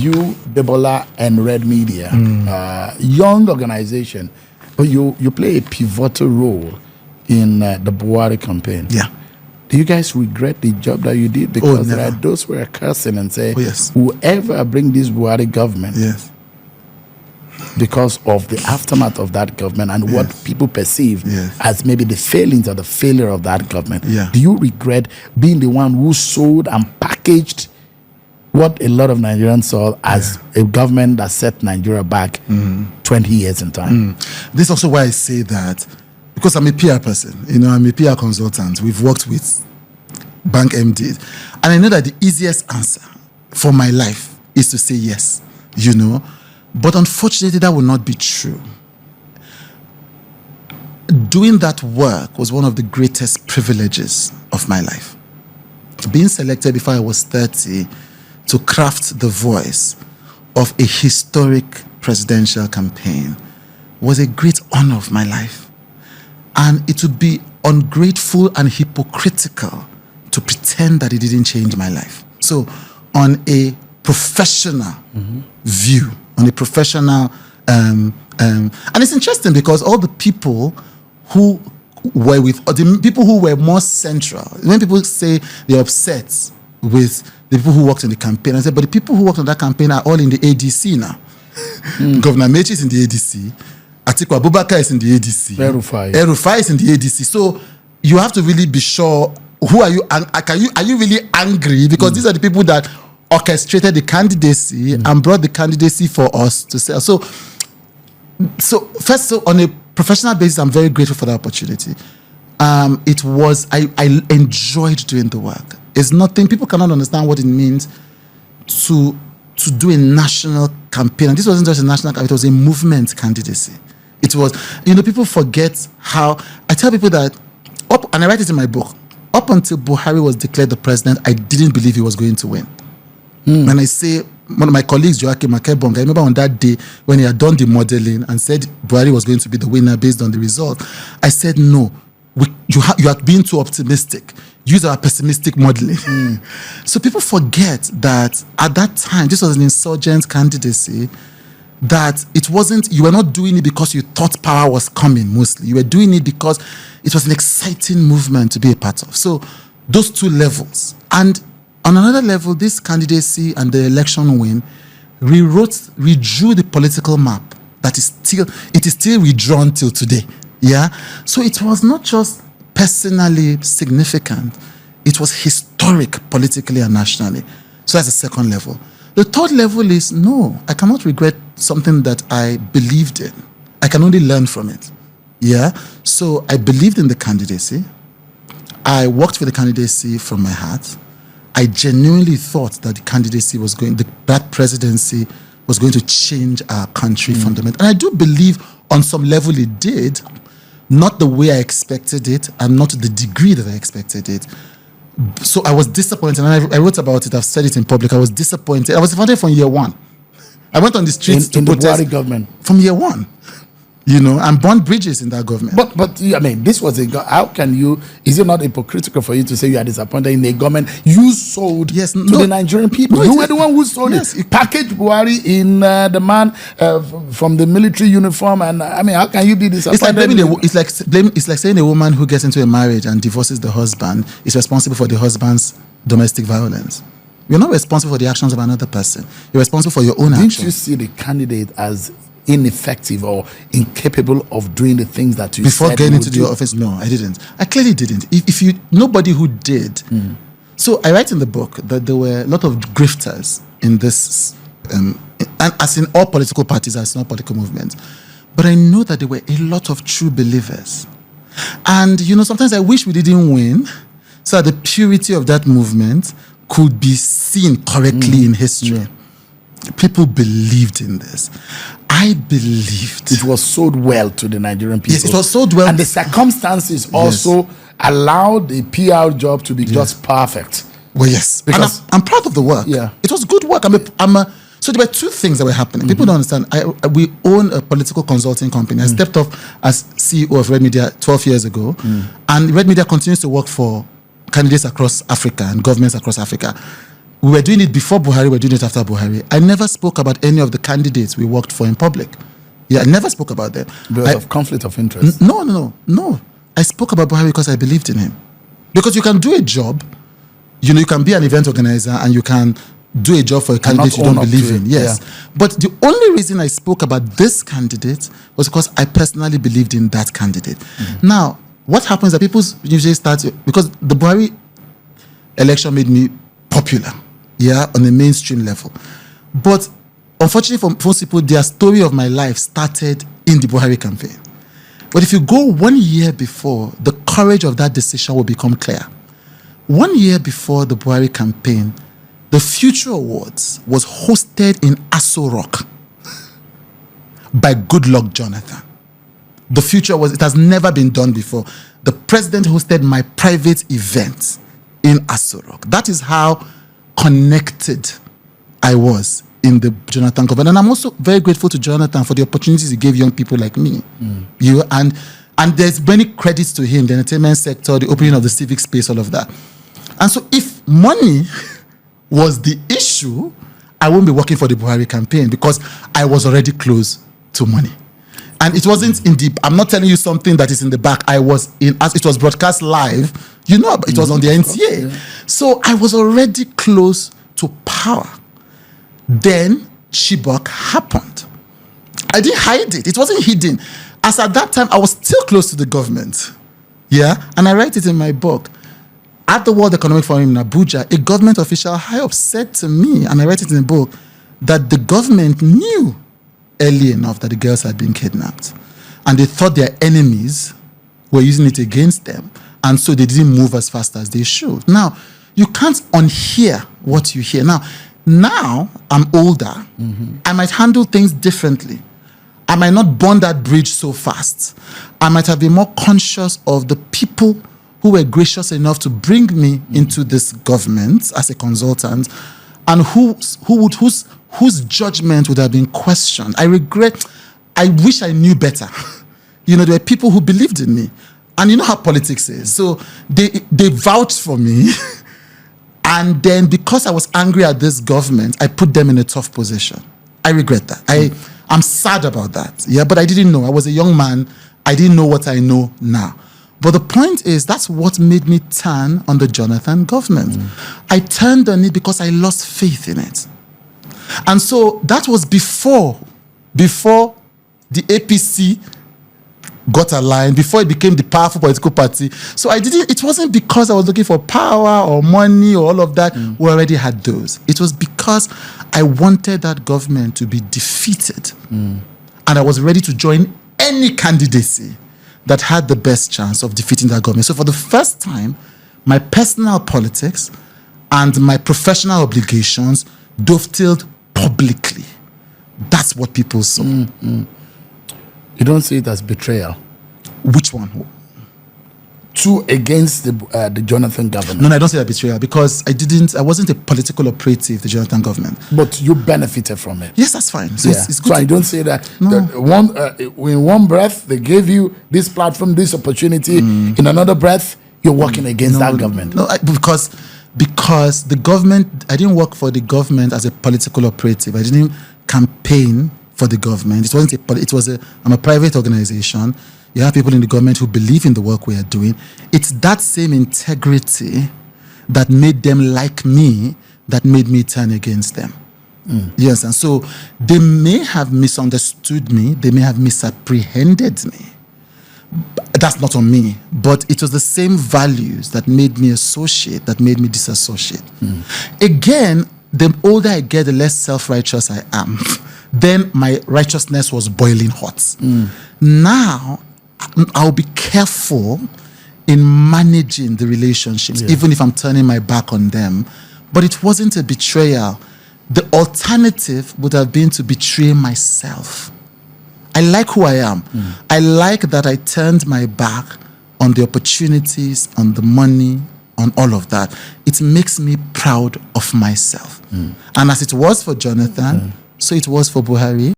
you, Debola, and Red Media, young organization, but you play a pivotal role in the Buhari campaign. Yeah. Do you guys regret the job that you did? Because there are those who are cursing and say, whoever bring this Buhari government, because of the aftermath of that government and what people perceive as maybe the failings or the failure of that government. Do you regret being the one who sold and packaged what a lot of Nigerians saw as a government that set Nigeria back 20 years in time? This is also why I say that, because I'm a PR person, I'm a PR consultant. We've worked with bank MDs. And I know that the easiest answer for my life is to say yes, But unfortunately, that will not be true. Doing that work was one of the greatest privileges of my life. Being selected before I was 30 to craft the voice of a historic presidential campaign was a great honor of my life. And it would be ungrateful and hypocritical to pretend that it didn't change my life. So on a professional view, on a professional, and it's interesting because all the people who were with, or the people who were more central, when people say they're upset with the people who worked in the campaign, I said, but the people who worked on that campaign are all in the ADC now. Governor Mechi is in the ADC, Atiku Abubakar is in the ADC, Erufai is in the ADC. So you have to really be sure, who are you, are you really angry? Because these are the people that orchestrated the candidacy and brought the candidacy for us to sell. So first, on a professional basis, I'm very grateful for the opportunity. It was, I enjoyed doing the work. It's nothing, people cannot understand what it means to do a national campaign. And this wasn't just a national campaign, it was a movement candidacy. It was, people forget how, I tell people that, and I write it in my book, up until Buhari was declared the president, I didn't believe he was going to win. And I say, one of my colleagues, Joachim Akebong, I remember on that day when he had done the modeling and said Buhari was going to be the winner based on the result, I said, no, you are being too optimistic. Use our pessimistic modeling. So people forget that at that time, this was an insurgent candidacy, that it wasn't, you were not doing it because you thought power was coming mostly. You were doing it because it was an exciting movement to be a part of. So those two levels. And on another level, this candidacy and the election win redrew the political map that is still redrawn till today. Yeah. So it was not just personally significant, it was historic politically and nationally. So that's the second level. The third level is, no, I cannot regret something that I believed in. I can only learn from it. Yeah. So I believed in the candidacy. I worked for the candidacy from my heart. I genuinely thought that the candidacy was that presidency was going to change our country fundamentally. And I do believe on some level it did, not the way I expected it and not to the degree that I expected it. So I was disappointed, and I wrote about it, I've said it in public, I was disappointed. I was disappointed from year one. I went on the streets to protest the Buhari government. From year one. And burned bridges in that government. But I mean, this was how can you, is it not hypocritical for you to say you are disappointed in a government you sold to the Nigerian people? No, you were the one who sold it. You packaged Buhari in the man from the military uniform, and I mean, how can you be disappointed? It's like saying a woman who gets into a marriage and divorces the husband is responsible for the husband's domestic violence. You're not responsible for the actions of another person. You're responsible for your own actions. Didn't you see the candidate as ineffective or incapable of doing the things that you before said getting into the office? No, I didn't. I clearly didn't. Nobody who did. So I write in the book that there were a lot of grifters in this, and as in all political parties, as in all political movements. But I know that there were a lot of true believers. And, sometimes I wish we didn't win so that the purity of that movement could be seen correctly in history. People believed in this. I believed. It was sold well to the Nigerian people. Yes, it was sold well. And the circumstances also allowed the PR job to be just perfect. Well, yes. Because I'm proud of the work. Yeah. It was good work. So there were two things that were happening. People don't understand. We own a political consulting company. I stepped off as CEO of Red Media 12 years ago. And Red Media continues to work for candidates across Africa and governments across Africa. We were doing it before Buhari, we were doing it after Buhari. I never spoke about any of the candidates we worked for in public. Yeah, I never spoke about them. Because of conflict of interest? No. I spoke about Buhari because I believed in him. Because you can do a job, you can be an event organizer and you can do a job for a candidate you don't believe in. Yes. Yeah. But the only reason I spoke about this candidate was because I personally believed in that candidate. Now, what happens is that people usually start, because the Buhari election made me popular, on the mainstream level. But unfortunately for most people, their story of my life started in the Buhari campaign. But if you go 1 year before, the courage of that decision will become clear. 1 year before the Buhari campaign, the Future Awards was hosted in Aso Rock by Goodluck Jonathan. The Future Awards, it has never been done before. The president hosted my private event in Aso Rock. That is how connected I was in the Jonathan government. And I'm also very grateful to Jonathan for the opportunities he gave young people like me. And there's many credits to him, the entertainment sector, the opening of the civic space, all of that. And so if money was the issue, I won't be working for the Buhari campaign because I was already close to money. And it wasn't in the, I'm not telling you something that is in the back. I was in, as it was broadcast live, it was on the NTA. So I was already close to power. Then Chibok happened. I didn't hide it. It wasn't hidden. As at that time, I was still close to the government. And I write it in my book. At the World Economic Forum in Abuja, a government official high up said to me, and I write it in the book, that the government knew early enough that the girls had been kidnapped. And they thought their enemies were using it against them. And so they didn't move as fast as they should. Now, you can't unhear what you hear. Now I'm older. I might handle things differently. I might not burn that bridge so fast. I might have been more conscious of the people who were gracious enough to bring me into this government as a consultant, and whose judgment would have been questioned. I wish I knew better. There were people who believed in me. And you know how politics is. So they vouched for me. And then because I was angry at this government, I put them in a tough position. I regret that. I'm sad about that. But I didn't know. I was a young man. I didn't know what I know now. But the point is, that's what made me turn on the Jonathan government. I turned on it because I lost faith in it. And so that was before the APC got aligned, before it became the powerful political party. So it wasn't because I was looking for power or money or all of that. We already had those. It was because I wanted that government to be defeated. And I was ready to join any candidacy that had the best chance of defeating that government. So for the first time, my personal politics and my professional obligations dovetailed publicly. That's what people saw. You don't see it as betrayal? Which one? Against the Jonathan government? No, I don't say that betrayal because I wasn't a political operative, the Jonathan government. But you benefited from it? Yes, that's fine. So it's good. So I don't say that. In one breath, they gave you this platform, this opportunity. In another breath, you're working against that government. No, because the government, I didn't work for the government as a political operative. I didn't campaign for the government. I'm a private organization. You have people in the government who believe in the work we are doing. It's that same integrity that made them like me, that made me turn against them. Yes, and so they may have misunderstood me. They may have misapprehended me. That's not on me. But it was the same values that made me associate, that made me disassociate. Again, the older I get, the less self-righteous I am. Then my righteousness was boiling hot. Now, I'll be careful in managing the relationships, even if I'm turning my back on them. But it wasn't a betrayal. The alternative would have been to betray myself. I like who I am. I like that I turned my back on the opportunities, on the money, on all of that. It makes me proud of myself. And as it was for Jonathan, so it was for Buhari.